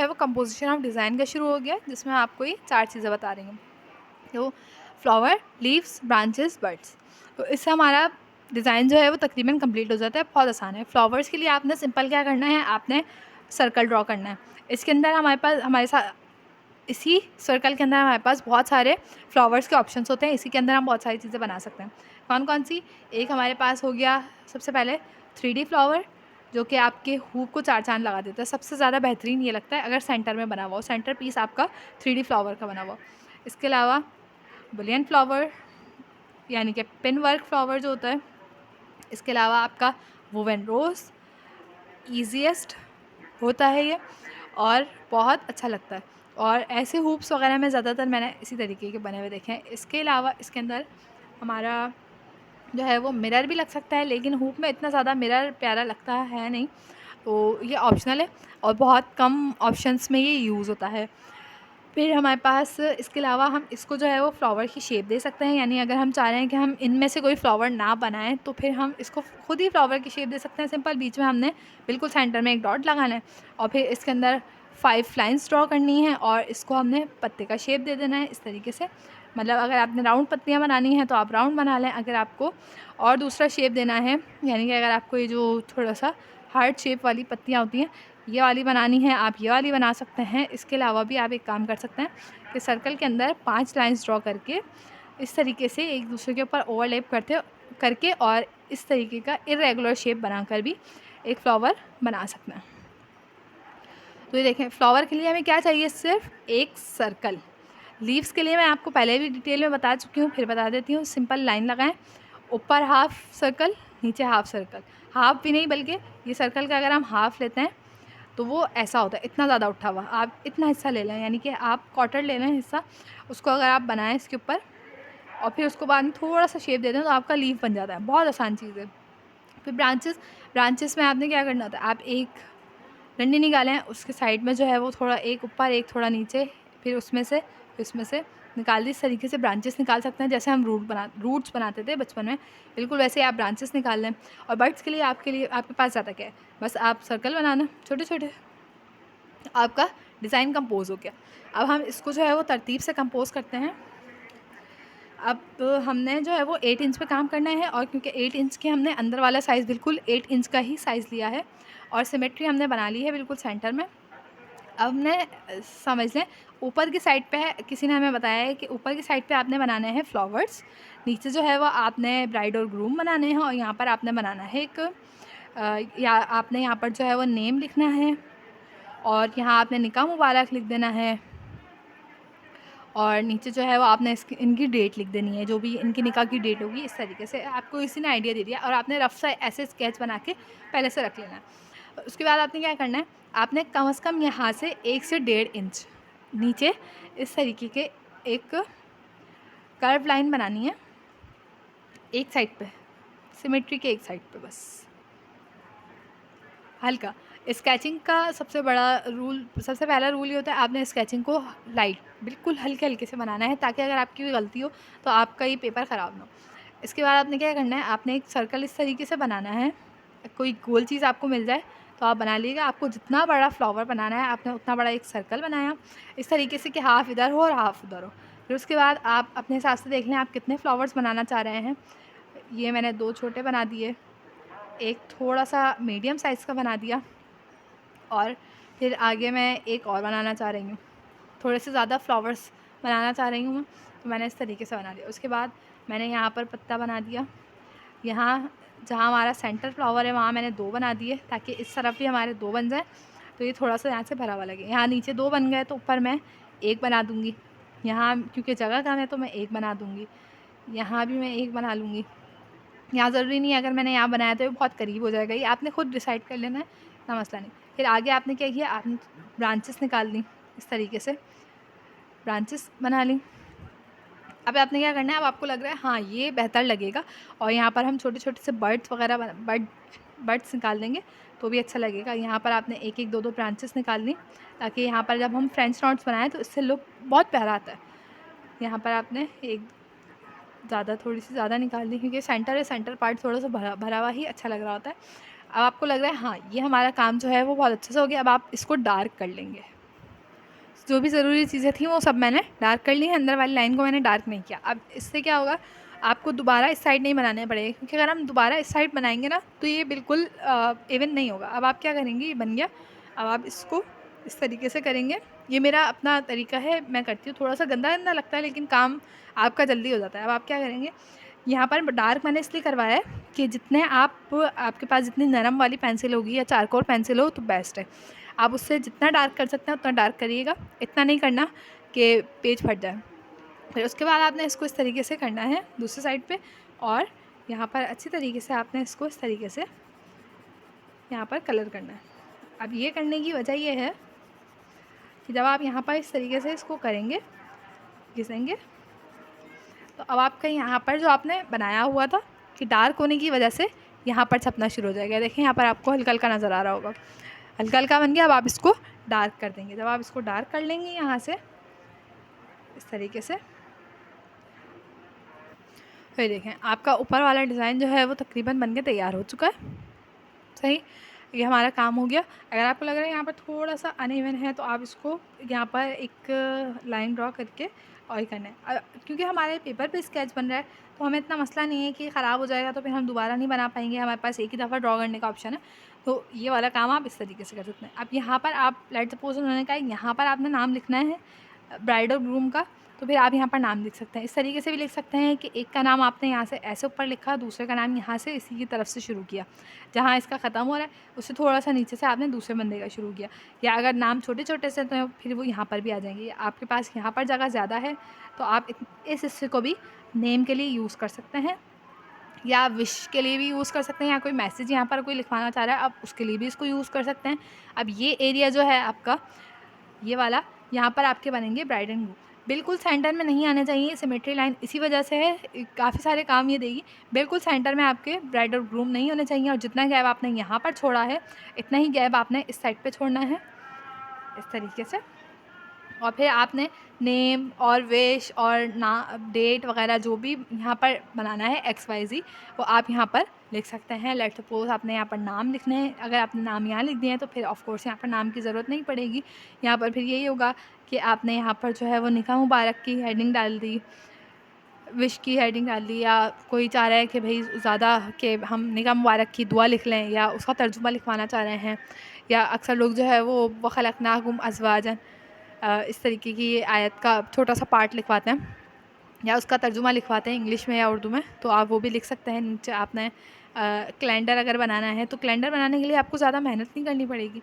है वो composition of design का शुरू हो गया, जिसमें आपको ये 4 चीज़ें बता रही हूँ। तो फ्लावर, लीव्स, ब्रांचेस, बड्स। तो इससे हमारा डिज़ाइन जो है वो तकरीबन कंप्लीट हो जाता है। बहुत आसान है। फ्लावर्स के लिए आपने सिंपल क्या करना है, आपने सर्कल ड्रॉ करना है। इसके अंदर हमारे साथ इसी सर्कल के अंदर हमारे पास बहुत सारे फ्लावर्स के ऑप्शंस होते हैं। इसी के अंदर हम बहुत सारी चीज़ें बना सकते हैं। कौन-कौन सी? एक हमारे पास हो गया सबसे पहले 3D फ्लावर, जो कि आपके हुक को 4 चाँद लगा देता है। सबसे ज़्यादा बेहतरीन ये लगता है अगर सेंटर में बना हुआ हो, सेंटर पीस आपका 3D फ्लावर का बना हुआ हो। इसके अलावा बुलियन फ्लावर, यानी कि पिन वर्क फ्लावर जो होता है। इसके अलावा आपका वुवन रोज़ ईज़ीएस्ट होता है ये, और बहुत अच्छा लगता है। और ऐसे हूप्स वगैरह में ज़्यादातर मैंने इसी तरीके के बने हुए देखे हैं। इसके अलावा इसके अंदर हमारा जो है वो मिरर भी लग सकता है, लेकिन हूप में इतना ज़्यादा मिरर प्यारा लगता है नहीं, तो ये ऑप्शनल है और बहुत कम ऑप्शंस में ये यूज़ होता है। फिर हमारे पास इसके अलावा हम इसको जो है वो फ्लावर की शेप दे सकते हैं, यानी अगर हम चाह रहे हैं कि हम इनमें से कोई फ्लावर ना बनाएं, तो फिर हम इसको खुद ही फ्लावर की शेप दे सकते हैं। सिंपल बीच में हमने बिल्कुल सेंटर में एक डॉट लगाना है और फिर इसके अंदर 5 लाइंस ड्रॉ करनी है और इसको हमने पत्ते का शेप दे देना है इस तरीके से। मतलब अगर आपने राउंड पत्तियाँ बनानी हैं तो आप राउंड बना लें। अगर आपको और दूसरा शेप देना है, यानी कि अगर आपको ये जो थोड़ा सा हार्ट शेप वाली पत्तियाँ होती हैं ये वाली बनानी है, आप ये वाली बना सकते हैं। इसके अलावा भी आप एक काम कर सकते हैं कि सर्कल के अंदर 5 लाइंस ड्रॉ करके इस तरीके से एक दूसरे के ऊपर ओवरलैप करके और इस तरीके का इर्रेगुलर शेप बनाकर भी एक फ्लावर बना सकते हैं। तो ये देखें, फ्लावर के लिए हमें क्या चाहिए, सिर्फ एक सर्कल। लीव्स के लिए मैं आपको पहले भी डिटेल में बता चुकी हूँ, फिर बता देती हूँ। सिंपल लाइन लगाएं, ऊपर हाफ सर्कल, नीचे हाफ सर्कल। हाफ भी नहीं बल्कि ये सर्कल का अगर हम हाफ लेते हैं तो वो ऐसा होता है, इतना ज़्यादा उठा हुआ। आप इतना हिस्सा ले लें, यानी कि आप क्वार्टर ले लें हिस्सा, उसको अगर आप बनाएं इसके ऊपर और फिर उसको बाद में थोड़ा सा शेप दे दें तो आपका लीफ बन जाता है। बहुत आसान चीज़ है। फिर ब्रांचेस में आपने क्या करना होता है, आप एक डंडी निकालें, उसके साइड में जो है वो थोड़ा एक ऊपर एक थोड़ा नीचे, फिर उसमें से निकाल दी। इस तरीके से ब्रांचेस निकाल सकते हैं, जैसे हम रूट्स बनाते थे बचपन में, बिल्कुल वैसे ही आप ब्रांचेस निकाल लें। और बर्ड्स के लिए आपके पास ज़्यादा क्या है, बस आप सर्कल बनाना छोटे छोटे, आपका डिज़ाइन कंपोज हो गया। अब हम इसको जो है वो तरतीब से कंपोज करते हैं। अब हमने जो है वो 8 इंच पे काम करना है, और क्योंकि 8 इंच के हमने अंदर वाला साइज़ बिल्कुल 8 इंच का ही साइज़ लिया है और सिमेट्री हमने बना ली है बिल्कुल सेंटर में। अब हमने समझ लें ऊपर की साइड पे है, किसी ने हमें बताया है कि ऊपर की साइड पे आपने बनाने हैं फ्लावर्स, नीचे जो है वो आपने ब्राइड और ग्रूम बनाने हैं, और यहाँ पर आपने बनाना है एक या आपने यहाँ पर जो है वो नेम लिखना है, और यहाँ आपने निकाह मुबारक लिख देना है, और नीचे जो है वो आपने इनकी डेट लिख देनी है, जो भी इनकी निकाह की डेट होगी। इस तरीके से आपको किसी ने आइडिया दे दिया, और आपने रफ सा ऐसे स्केच बना के पहले से रख लेना है। उसके बाद आपने क्या करना है, आपने कम से कम यहाँ से 1 से 1.5 इंच नीचे इस तरीके के एक कर्व लाइन बनानी है, एक साइड पे, सिमेट्री के एक साइड पे बस हल्का। स्केचिंग का सबसे पहला रूल ये होता है, आपने स्केचिंग को लाइट बिल्कुल हल्के हल्के से बनाना है, ताकि अगर आपकी कोई गलती हो तो आपका ये पेपर ख़राब ना हो। इसके बाद आपने क्या करना है, आपने एक सर्कल इस तरीके से बनाना है। कोई गोल चीज़ आपको मिल जाए तो आप बना लीजिएगा। आपको जितना बड़ा फ्लावर बनाना है, आपने उतना बड़ा एक सर्कल बनाया इस तरीके से कि हाफ़ इधर हो और हाफ़ उधर हो। फिर उसके बाद आप अपने हिसाब से देख लें आप कितने फ्लावर्स बनाना चाह रहे हैं। ये मैंने 2 छोटे बना दिए, एक थोड़ा सा मीडियम साइज़ का बना दिया, और फिर आगे मैं एक और बनाना चाह रही हूँ, थोड़े से ज़्यादा फ्लावर्स बनाना चाह रही हूँ मैं, तो मैंने इस तरीके से बना दिया। उसके बाद मैंने यहाँ पर पत्ता बना दिया। यहाँ जहाँ हमारा सेंटर फ्लावर है वहाँ मैंने 2 बना दिए, ताकि इस तरफ भी हमारे 2 बन जाए, तो ये थोड़ा सा यहाँ से भरा हुआ लगे। यहाँ नीचे 2 बन गए तो ऊपर मैं 1 बना दूँगी। यहाँ क्योंकि जगह कम है तो मैं 1 बना दूँगी। यहाँ भी मैं 1 बना लूँगी। यहाँ ज़रूरी नहीं है अगर मैंने यहाँ बनाया तो ये बहुत करीब हो जाएगा, ये आपने खुद डिसाइड कर लेना है, इतना मसला नहीं। फिर आगे आपने क्या किया, आपने ब्रांचेस निकाल ली, इस तरीके से ब्रांचेस बना ली। अब आपने क्या करना है, अब आपको लग रहा है हाँ ये बेहतर लगेगा, और यहाँ पर हम छोटे छोटे से बर्ड्स वगैरह बर्ड्स निकाल देंगे तो भी अच्छा लगेगा। यहाँ पर आपने एक एक दो दो ब्रांचेस निकाल ली, ताकि यहाँ पर जब हम फ्रेंच नोट्स बनाएं तो इससे लुक बहुत प्यारा आता है। यहाँ पर आपने एक थोड़ी सी ज़्यादा निकाल ली, क्योंकि सेंटर पार्ट थोड़ा सा भरा भरा हुआ ही अच्छा लग रहा होता है। अब आपको लग रहा है हाँ ये हमारा काम जो है वो बहुत अच्छे से हो गया। अब आप इसको डार्क कर लेंगे, जो भी ज़रूरी चीज़ें थी वो सब मैंने डार्क कर ली है, अंदर वाली लाइन को मैंने डार्क नहीं किया। अब इससे क्या होगा, आपको दोबारा इस साइड नहीं बनाने पड़ेंगे, क्योंकि अगर हम दोबारा इस साइड बनाएंगे ना तो ये बिल्कुल इवन नहीं होगा। अब आप क्या करेंगे, ये बन गया, अब आप इसको इस तरीके से करेंगे। ये मेरा अपना तरीका है, मैं करती हूँ, थोड़ा सा गंदा गंदा लगता है लेकिन काम आपका जल्दी हो जाता है। अब आप क्या करेंगे, यहाँ पर डार्क मैंने इसलिए करवाया है कि जितने आपके पास जितनी नरम वाली पेंसिल होगी या चारकोल पेंसिल हो तो बेस्ट है। आप उससे जितना डार्क कर सकते हैं उतना डार्क करिएगा, इतना नहीं करना कि पेज फट जाए। फिर उसके बाद आपने इसको इस तरीके से करना है दूसरी साइड पे, और यहाँ पर अच्छी तरीके से आपने इसको इस तरीके से यहाँ पर कलर करना है। अब ये करने की वजह ये है कि जब आप यहाँ पर इस तरीके से इसको करेंगे, घिसेंगे, तो अब आपका यहाँ पर जो आपने बनाया हुआ था कि डार्क होने की वजह से यहाँ पर छपना शुरू हो जाएगा। देखिए यहाँ पर आपको हल्का हल्का नज़र आ रहा होगा, हल्का हल्का बन गया। अब आप इसको डार्क कर देंगे। जब आप इसको डार्क कर लेंगे यहाँ से इस तरीके से, फिर देखें आपका ऊपर वाला डिज़ाइन जो है वो तकरीबन बन के तैयार हो चुका है। सही, ये हमारा काम हो गया। अगर आपको लग रहा है यहाँ पर थोड़ा सा अनइवन है तो आप इसको यहाँ पर एक लाइन ड्रॉ करके और ही करना है। क्योंकि हमारे पेपर पे स्केच बन रहा है तो हमें इतना मसला नहीं है कि ख़राब हो जाएगा तो फिर हम दोबारा नहीं बना पाएंगे, हमारे पास एक ही दफ़ा ड्रॉ करने का ऑप्शन है। तो ये वाला काम आप इस तरीके से कर सकते हैं। अब यहाँ पर आप लेट सपोज उन्होंने कहा यहाँ पर आपने नाम लिखना है ब्राइड और ग्रूम का, तो फिर आप यहाँ पर नाम लिख सकते हैं। इस तरीके से भी लिख सकते हैं कि एक का नाम आपने यहाँ से ऐसे ऊपर लिखा, दूसरे का नाम यहाँ से इसी की तरफ से शुरू किया, जहाँ इसका ख़त्म हो रहा है उससे थोड़ा सा नीचे से आपने दूसरे बंदे का शुरू किया। या अगर नाम छोटे छोटे से तो फिर वो यहाँ पर भी आ जाएंगे। आपके पास यहाँ पर जगह ज़्यादा है तो आप इस हिस्से को भी नेम के लिए यूज़ कर सकते हैं, या विश के लिए भी यूज़ कर सकते हैं, या कोई मैसेज यहाँ पर कोई लिखवाना चाह रहा है आप उसके लिए भी इसको यूज़ कर सकते हैं। अब ये एरिया जो है आपका, ये वाला, यहाँ पर आपके बनेंगे ब्राइड एंड ग्रूम। बिल्कुल सेंटर में नहीं आने चाहिए सिमेट्री लाइन, इसी वजह से है काफ़ी सारे काम ये देगी। बिल्कुल सेंटर में आपके ब्राइड और ग्रूम नहीं होने चाहिए, और जितना गैप आपने यहाँ पर छोड़ा है इतना ही गैप आपने इस साइड पे छोड़ना है इस तरीके से। और फिर आपने नेम और विश और डेट वगैरह जो भी यहाँ पर बनाना है XYZ वो आप यहाँ पर लिख सकते हैं। लेट सपोज आपने यहाँ पर नाम लिखने हैं, अगर आपने नाम यहाँ लिख दिए हैं तो फिर ऑफ कोर्स यहाँ पर नाम की ज़रूरत नहीं पड़ेगी। यहाँ पर फिर यही होगा कि आपने यहाँ पर जो है वो निकाह मुबारक की हेडिंग डाल दी, विश की हेडिंग डाल दी, या कोई चाह रहा है कि भाई ज़्यादा कि हम निकाह मुबारक की दुआ लिख लें या उसका तर्जुमा लिखवाना चाह रहे हैं, या अक्सर लोग जो है वो खलक़नाकुम अज़वाजन इस तरीके की आयत का छोटा सा पार्ट लिखवाते हैं या उसका तर्जुमा लिखवाते हैं इंग्लिश में या उर्दू में, तो आप वो भी लिख सकते हैं। नीचे आपने कैलेंडर अगर बनाना है तो कैलेंडर बनाने के लिए आपको ज़्यादा मेहनत नहीं करनी पड़ेगी,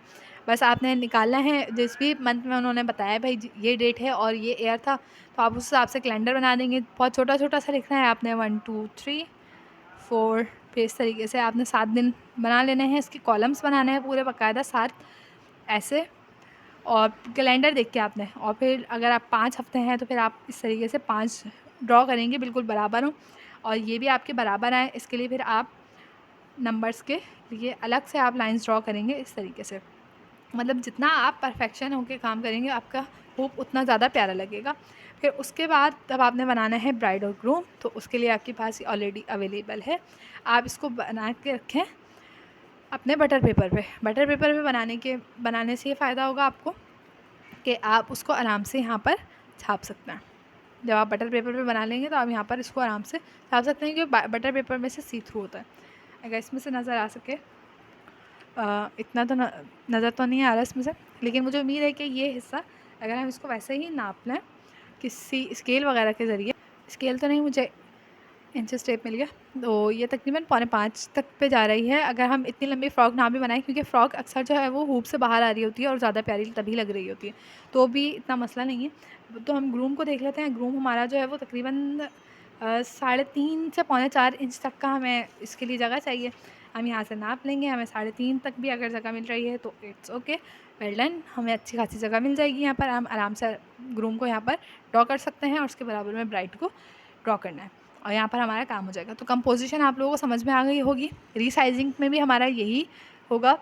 बस आपने निकालना है जिस भी मंथ में उन्होंने बताया भाई ये डेट है और ये ईयर था, तो आप उस हिसाब से कैलेंडर बना देंगे। बहुत छोटा छोटा सा लिखना है आपने, 1 2 3 4, फिर इस तरीके से आपने 7 दिन बना लेने हैं। इसके कॉलम्स बनाने हैं पूरे बाकायदा 7 ऐसे, और कैलेंडर देख के आपने, और फिर अगर आप 5 हफ्ते हैं तो फिर आप इस तरीके से 5 ड्रॉ करेंगे बिल्कुल बराबर हो, और ये भी आपके बराबर आए इसके लिए फिर आप नंबर्स के लिए अलग से आप लाइंस ड्रॉ करेंगे इस तरीके से। मतलब जितना आप परफेक्शन होकर काम करेंगे आपका होप उतना ज़्यादा प्यारा लगेगा। फिर उसके बाद तब आपने बनाना है ब्राइड और ग्रूम, तो उसके लिए आपके पास ऑलरेडी अवेलेबल है। आप इसको बना के रखें अपने बटर पेपर पे बनाने से ये फ़ायदा होगा आपको कि आप उसको आराम से यहाँ पर छाप सकते हैं। जब आप बटर पेपर पे बना लेंगे तो आप यहाँ पर इसको आराम से छाप सकते हैं, क्योंकि बटर पेपर में से सी थ्रू होता है। अगर इसमें से नज़र आ सके, इतना तो नज़र तो नहीं आ रहा इसमें से, लेकिन मुझे उम्मीद है कि ये हिस्सा अगर हम इसको वैसे ही नाप लें किसी स्केल वगैरह के ज़रिए, स्केल तो नहीं, मुझे इंचेस टेप मिल गया, तो ये तकरीबन 4.5 तक पे जा रही है। अगर हम इतनी लंबी फ़्रॉक ना भी बनाएं, क्योंकि फ़्रॉक अक्सर जो है वो हूप से बाहर आ रही होती है और ज़्यादा प्यारी तभी लग रही होती है, तो भी इतना मसला नहीं है। तो हम ग्रूम को देख लेते हैं। ग्रूम हमारा जो है वो तकरीबन 3.5 से 4.25 इंच तक का हमें इसके लिए जगह चाहिए। हम यहाँ से नाप लेंगे, हमें 3.5 तक भी अगर जगह मिल रही है तो इट्स ओके, वेल डन, हमें अच्छी खासी जगह मिल जाएगी। यहाँ पर हम आराम से ग्रूम को यहाँ पर ड्रॉ कर सकते हैं और उसके बराबर में ब्राइड को ड्रॉ करना है, और यहाँ पर हमारा काम हो जाएगा। तो कंपोजिशन आप लोगों को समझ में आ गई होगी। रीसाइजिंग में भी हमारा यही होगा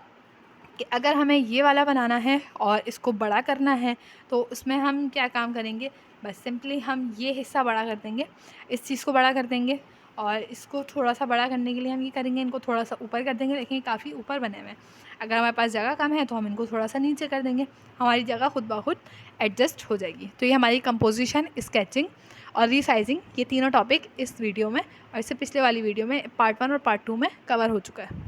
कि अगर हमें ये वाला बनाना है और इसको बड़ा करना है तो उसमें हम क्या काम करेंगे, बस सिंपली हम ये हिस्सा बड़ा कर देंगे, इस चीज़ को बड़ा कर देंगे, और इसको थोड़ा सा बड़ा करने के लिए हम ये करेंगे, इनको थोड़ा सा ऊपर कर देंगे। देखें काफ़ी ऊपर बने हुए हैं। अगर हमारे पास जगह कम है तो हम इनको थोड़ा सा नीचे कर देंगे, हमारी जगह खुद ब खुद एडजस्ट हो जाएगी। तो ये हमारी कंपोजिशन, स्केचिंग और रीसाइजिंग, ये तीनों टॉपिक इस वीडियो में और इससे पिछले वाली वीडियो में पार्ट 1 और पार्ट 2 में कवर हो चुका है।